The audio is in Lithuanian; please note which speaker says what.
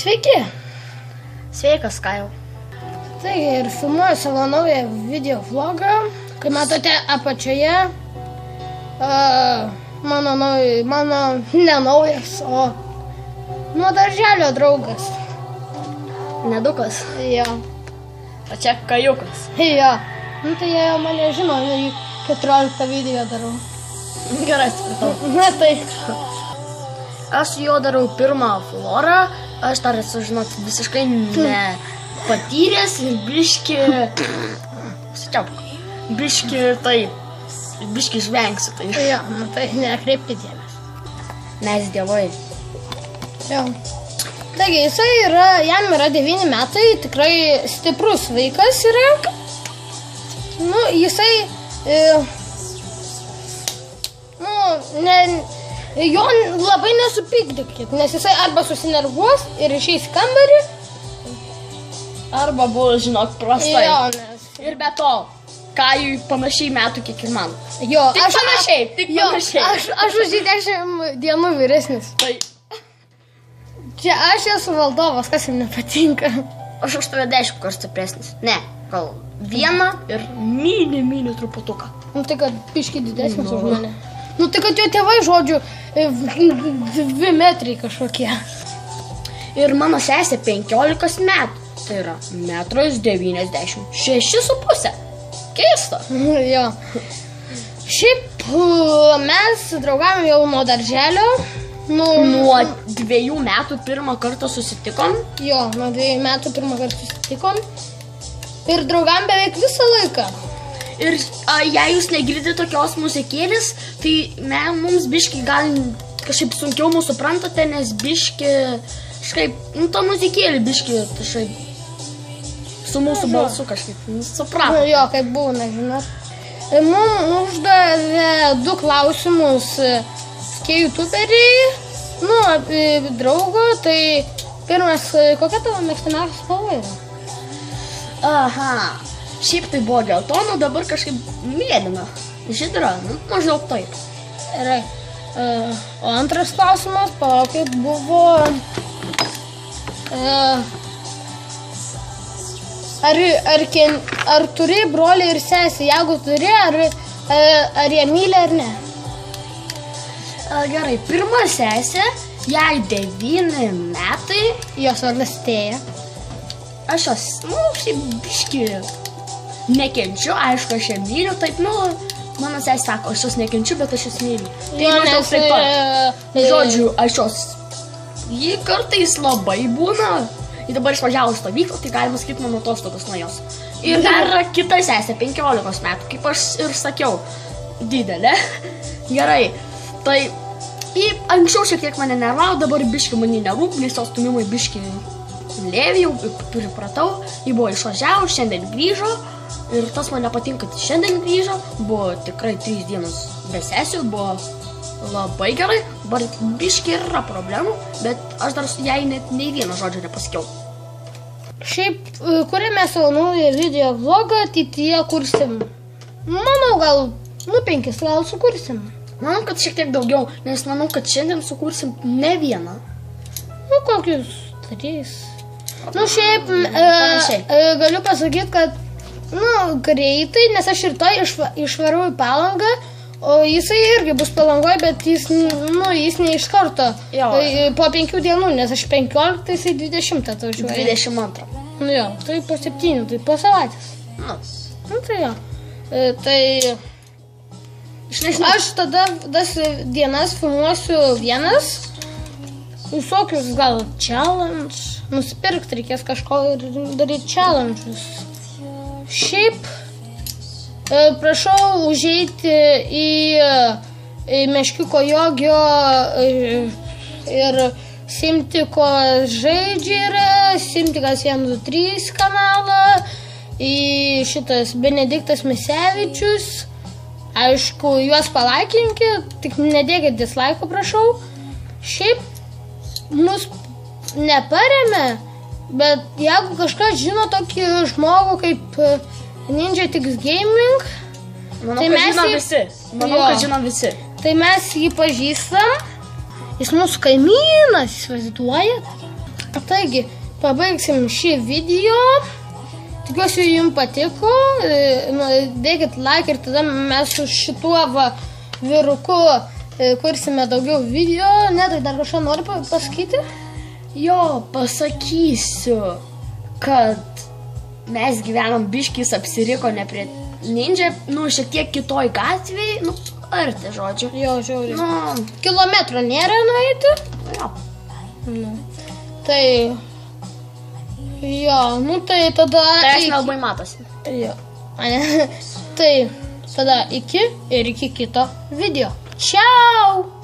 Speaker 1: Sveiki.
Speaker 2: Sveikas, Kajau.
Speaker 1: Taigi ir filmuoju savo naują video vlogą. Kai matote apačioje, mano nenaujas, o nuo darželio draugas.
Speaker 2: Nedukas.
Speaker 1: Jo.
Speaker 2: O čia Kajukas.
Speaker 1: Jo. Nu tai jie jau mane žino, 14 video darau.
Speaker 2: Gerai, supratau.
Speaker 1: Na tai.
Speaker 2: Aš jo darau pirmą florą. Aš dar esu, žinot, visiškai nepatyręs ir biški... Biški žvengsiu tai.
Speaker 1: Jo, nu tai nekreipkit dėmesio.
Speaker 2: Mes dievai.
Speaker 1: Jo. Taigi, jam yra 9 metai, tikrai stiprus vaikas yra. Nu, jisai... Jo labai nesupykdykit, nes jisai arba susinervuos ir išeis į kambarį.
Speaker 2: Arba bus, žinok, prastai.
Speaker 1: Jo, nes...
Speaker 2: Ir be to, Kajui panašiai metų kiek ir man.
Speaker 1: Jo,
Speaker 2: tik panašiai.
Speaker 1: Aš už 10 dienų vyresnis.
Speaker 2: Tai.
Speaker 1: Čia aš esu valdovas, kas jam nepatinka.
Speaker 2: Aš už tave 10 kartų stipresnis. Ne, gal vieną ir mini truputuką.
Speaker 1: Nu tai kad biški didesnis už mane. Nu tai kad jo tėvai, žodžiu, 2 metrai kažkokie.
Speaker 2: Ir mano sesė 15 metų. Tai yra 1,96 m. Keista.
Speaker 1: Jo. Šiaip mes draugavom jau nuo darželio.
Speaker 2: Nuo 2 metų pirmą kartą susitikom.
Speaker 1: Jo, nuo 2 metų pirmą kartą susitikom. Ir draugam beveik visą laiką.
Speaker 2: Ir jei jūs negirdite tokios muzikėlės, tai mums biški gal kažkaip sunkiau mūsų suprantate, nes biški, kažkaip, ta muzikėlė biški, kažkaip, su mūsų balsu kažkaip, suprato.
Speaker 1: Jo, kaip būna, žinot. Mums uždavė 2 klausimus youtuberiai, apie draugo, tai pirmas, kokia tavo mėgstamiausia spalva yra?
Speaker 2: Aha. Šiaip tai buvo geltona, dabar kažkaip mėlyna, žydra, maždaug taip.
Speaker 1: Gerai. O antras klausimas, palaukit, buvo... Ar turi brolį ir sesę? Jeigu turi, ar jie myli ar ne?
Speaker 2: Gerai, pirma sesė, jai 9 metai.
Speaker 1: Jos vardas Tėja.
Speaker 2: Aš jos, šiaip biški nekenčiu, aišku, aš ją myliu, taip, mano sesė sako, aš jos nekenčiu, bet aš jos myliu. Tai maždaug taip pat. Žodžiu, aš jos, ji kartais labai būna, ji dabar išvažiavo stovyklą, tai galima sakyti mano atostogos nuo jos. Ir dar yra kita sesė, 15 metų, kaip aš ir sakiau, didelė. Gerai, tai anksčiau šiek tiek mane nervavo, dabar biški mane nerūp, nes jos stumimai biški lėvi, jau pripratau, ji buvo išvažiavo, šiandien grįžo. Ir tas man nepatinka, kad šiandien grįžo, buvo tikrai 3 dienos be sesijų, buvo labai gerai, dabar biški yra problemų, bet aš dar jai net nei vieno žodžio nepasakiau.
Speaker 1: Šiaip, kuriame savo naują video vlogą, ateityje kursim, manau, gal 5 gal sukursim.
Speaker 2: Manau, kad šiek tiek daugiau, nes manau, kad šiandien sukursim ne vieną.
Speaker 1: Kokius 3. Šiaip, galiu pasakyti, kad greitai, nes aš ir to išvarau į Palangą, o jisai irgi bus Palangoje, bet jis ne iš karto, po 5 dienų, nes aš 15, jisai 20 atvažiuoja.
Speaker 2: 22.
Speaker 1: Jo, tai po 7, tai po savaitės. Tai jo. Tai aš tada tas dienas filmuosiu vienas, visokius gal challenge, nusipirkti reikės kažko ir daryti challenge'us. Šiaip, prašau užeiti į Meškiuko Jogio ir Simtiko žaidžia, Simtikas 123 kanalą, į šitas Benediktas Misevičius. Aišku, juos palaikinkit, tik nedėkit dislaiko, prašau. Šiaip, mus neparemė. Bet jeigu kažkas žino tokį žmogų kaip Ninja Tix Gaming,
Speaker 2: manau, kad žino visi.
Speaker 1: Tai mes jį pažįstam, jis mūsų kaimynas, įsivaizduojat? Taigi, pabaigsim šį video. Tikiuosi, jums patiko. Dėkit like ir tada mes su šituo vyruku kursime daugiau video. Ne, tai dar kažką noriu pasakyti?
Speaker 2: Jo, pasakysiu, kad mes gyvenam biškis apsiriko ne prie Ninja, šiek tiek kitoj gatvėj, arti, žodžiu.
Speaker 1: Jo, žiauriai. Kilometro nėra nueiti?
Speaker 2: Jo.
Speaker 1: Tai, jo, tai tada...
Speaker 2: Tai aš nelabai matosi.
Speaker 1: Jo. Tai, tada iki ir iki kito video. Čiau!